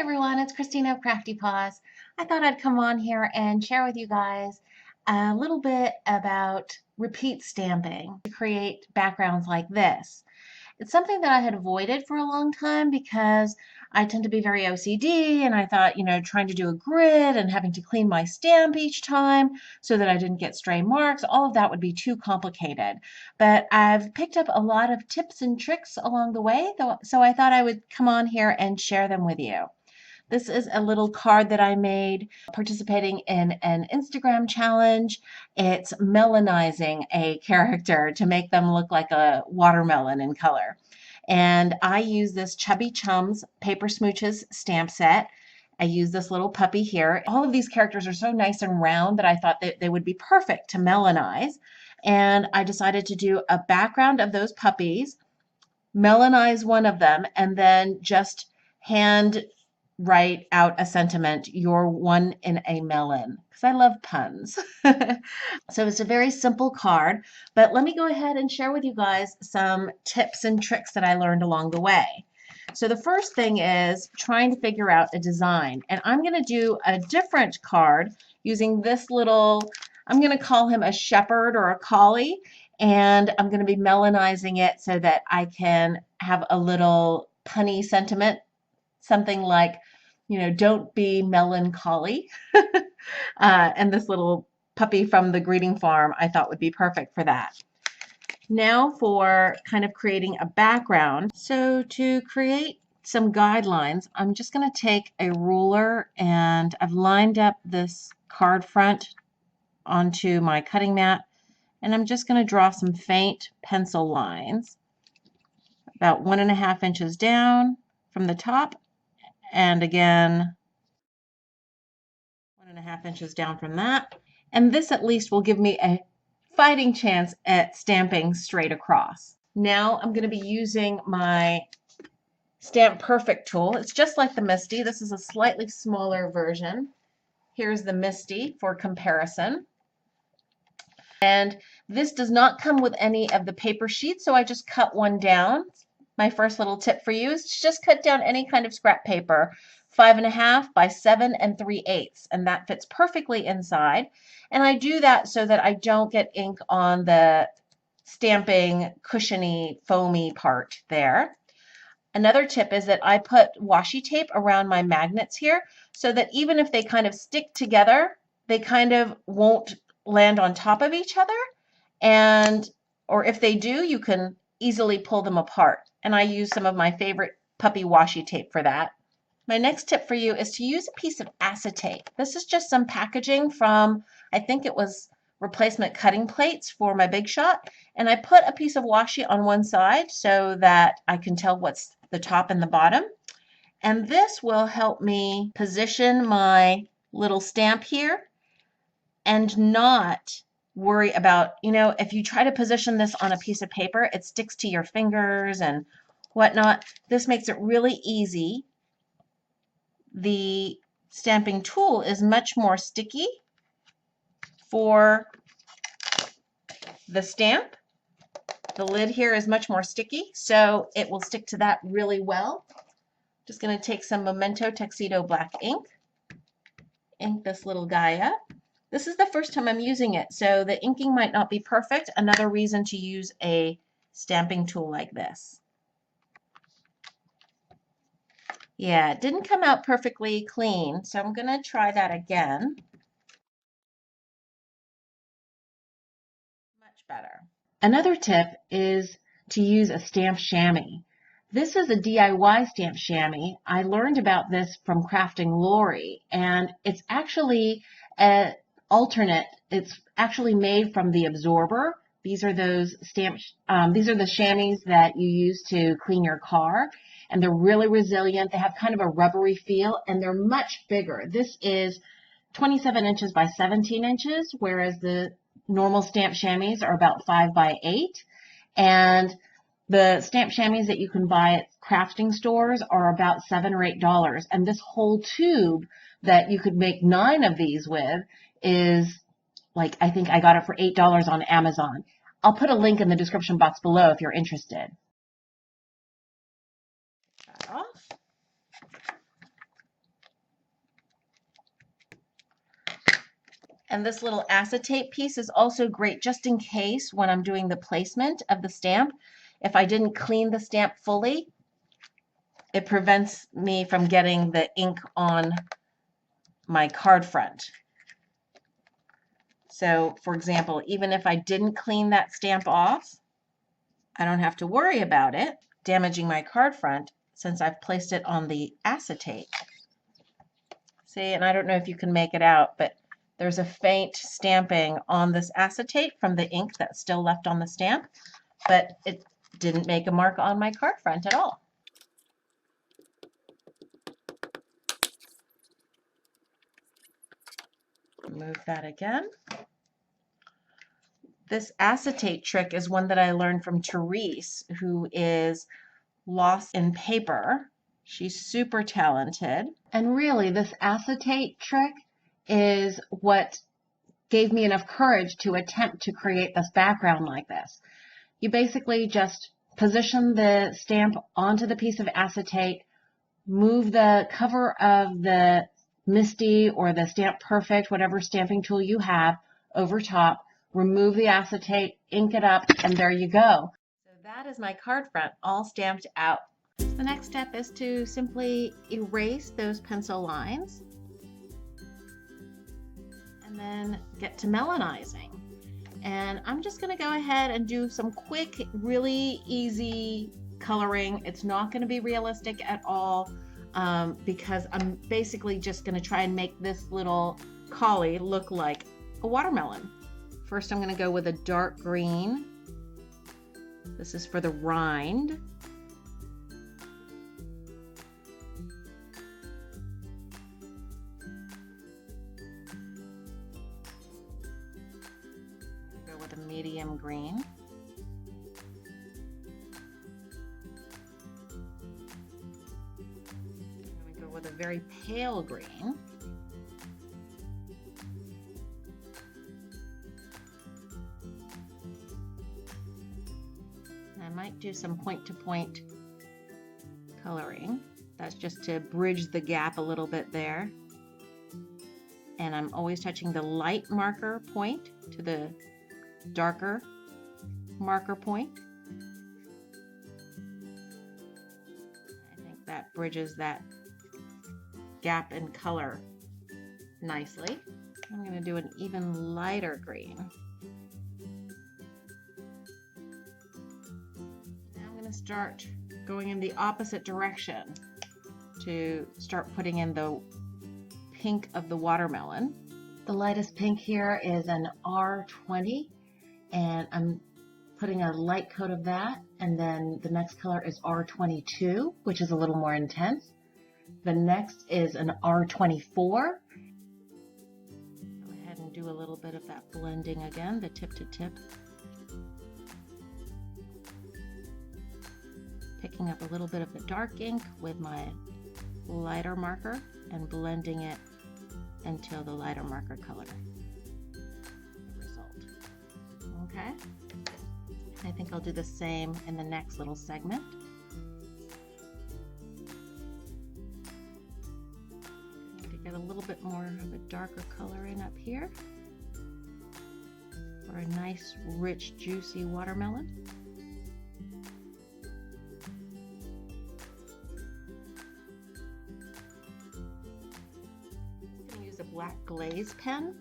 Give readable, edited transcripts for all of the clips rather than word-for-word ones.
everyone, it's Christina of CraftyPaws. I thought I'd come on here and share with you guys a little bit about repeat stamping to create backgrounds like this. It's something that I had avoided for a long time because I tend to be very OCD, and I thought, trying to do a grid and having to clean my stamp each time so that I didn't get stray marks, all of that would be too complicated. But I've picked up a lot of tips and tricks along the way, so I thought I would come on here and share them with you. This is a little card that I made participating in an Instagram challenge. It's melanizing a character to make them look like a watermelon in color. And I use this Chubby Chums Paper Smooches stamp set. I use this little puppy here. All of these characters are so nice and round that I thought that they would be perfect to melanize. And I decided to do a background of those puppies, melanize one of them, and then just hand write out a sentiment, "You're one in a melon," because I love puns. So it's a very simple card, but let me go ahead and share with you guys some tips and tricks that I learned along the way. So the first thing is trying to figure out a design, and I'm going to do a different card using this little, I'm going to call him a shepherd or a collie, and I'm going to be melanizing it so that I can have a little punny sentiment, something like, don't be melancholy. And this little puppy from the greeting farm I thought would be perfect for that. Now for kind of creating a background. So to create some guidelines, I'm just going to take a ruler, and I've lined up this card front onto my cutting mat, and I'm just going to draw some faint pencil lines about 1.5 inches down from the top, and again 1.5 inches down from that. And this at least will give me a fighting chance at stamping straight across. Now I'm going to be using my Stamp Perfect tool. It's just like the Misty. This is a slightly smaller version. Here's the Misty for comparison. And this does not come with any of the paper sheets, so I just cut one down. My first little tip for you is to just cut down any kind of scrap paper, 5.5 by 7 3/8, and that fits perfectly inside. And I do that so that I don't get ink on the stamping cushiony foamy part there. Another tip is that I put washi tape around my magnets here so that even if they kind of stick together, they kind of won't land on top of each other, or if they do, you can easily pull them apart. And I use some of my favorite puppy washi tape for that. My next tip for you is to use a piece of acetate. This is just some packaging from, I think it was replacement cutting plates for my Big Shot, and I put a piece of washi on one side so that I can tell what's the top and the bottom. And this will help me position my little stamp here and not worry about, if you try to position this on a piece of paper, it sticks to your fingers and whatnot. This makes it really easy. The stamping tool is much more sticky for the stamp. The lid here is much more sticky, so it will stick to that really well. Just going to take some Memento Tuxedo black ink this little guy up. This is the first time I'm using it, so the inking might not be perfect. Another reason to use a stamping tool like this. Yeah, it didn't come out perfectly clean, so I'm going to try that again. Much better. Another tip is to use a stamp chamois. This is a DIY stamp chamois. I learned about this from Crafting Lori, and it's actually an alternate. It's actually made from the absorber. These are those these are the chamois that you use to clean your car, and they're really resilient. They have kind of a rubbery feel, and they're much bigger. This is 27 inches by 17 inches, whereas the normal stamp chamois are about 5 by 8. And the stamp chamois that you can buy at crafting stores are about $7 or $8. And this whole tube that you could make 9 of these with is like, I think I got it for $8 on Amazon. I'll put a link in the description box below if you're interested. That off. And this little acetate piece is also great just in case when I'm doing the placement of the stamp, if I didn't clean the stamp fully, it prevents me from getting the ink on my card front. So for example, even if I didn't clean that stamp off, I don't have to worry about it damaging my card front since I've placed it on the acetate. See, and I don't know if you can make it out, but there's a faint stamping on this acetate from the ink that's still left on the stamp, but it didn't make a mark on my card front at all. Move that again. This acetate trick is one that I learned from Therese, who is Lost in Paper. She's super talented. And really, this acetate trick is what gave me enough courage to attempt to create this background like this. You basically just position the stamp onto the piece of acetate, move the cover of the Misty or the Stamp Perfect, whatever stamping tool you have, over top, remove the acetate, ink it up, and there you go. So that is my card front all stamped out. The next step is to simply erase those pencil lines and then get to melanizing. And I'm just going to go ahead and do some quick, really easy coloring. It's not going to be realistic at all because I'm basically just going to try and make this little collie look like a watermelon. First, I'm going to go with a dark green. This is for the rind. Go with a medium green. I'm going to go with a very pale green. I might do some point-to-point coloring. That's just to bridge the gap a little bit there. And I'm always touching the light marker point to the darker marker point. I think that bridges that gap in color nicely. I'm going to do an even lighter green. Start going in the opposite direction to start putting in the pink of the watermelon. The lightest pink here is an R20 and I'm putting a light coat of that, and then the next color is R22, which is a little more intense. The next is an R24. Go ahead and do a little bit of that blending again, the tip to tip. Picking up a little bit of the dark ink with my lighter marker and blending it until the lighter marker color. The result. Okay. I think I'll do the same in the next little segment. To get a little bit more of a darker color in up here for a nice, rich, juicy watermelon. Black glaze pen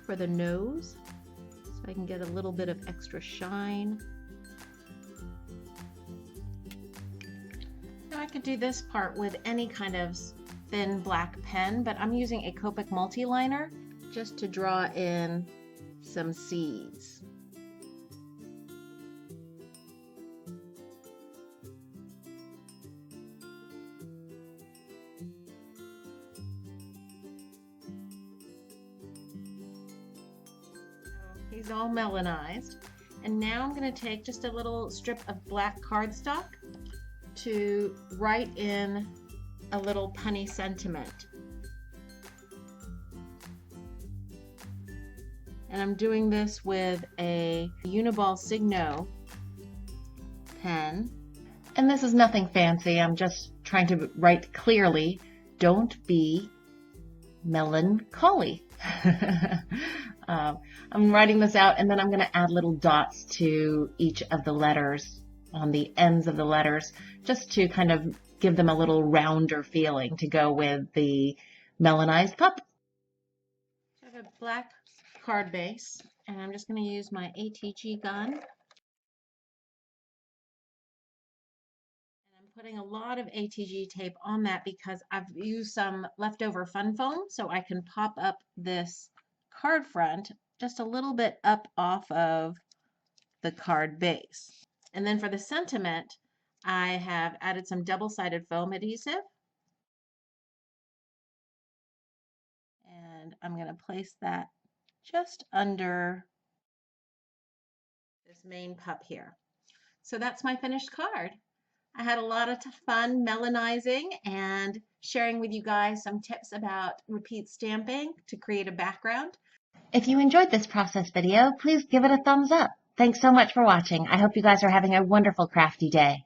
for the nose so I can get a little bit of extra shine. Now I could do this part with any kind of thin black pen, but I'm using a Copic multi-liner just to draw in some seeds. He's all melanized, and now I'm going to take just a little strip of black cardstock to write in a little punny sentiment. And I'm doing this with a Uniball Signo pen. And this is nothing fancy, I'm just trying to write clearly, don't be melancholy. I'm writing this out, and then I'm going to add little dots to each of the letters on the ends of the letters, just to kind of give them a little rounder feeling to go with the melanized pup. So I have a black card base, and I'm just going to use my ATG gun. I'm putting a lot of ATG tape on that because I've used some leftover fun foam, so I can pop up this card front just a little bit up off of the card base. And then for the sentiment, I have added some double-sided foam adhesive. And I'm going to place that just under this main pup here. So that's my finished card. I had a lot of fun melanizing and sharing with you guys some tips about repeat stamping to create a background. If you enjoyed this process video, please give it a thumbs up. Thanks so much for watching. I hope you guys are having a wonderful crafty day.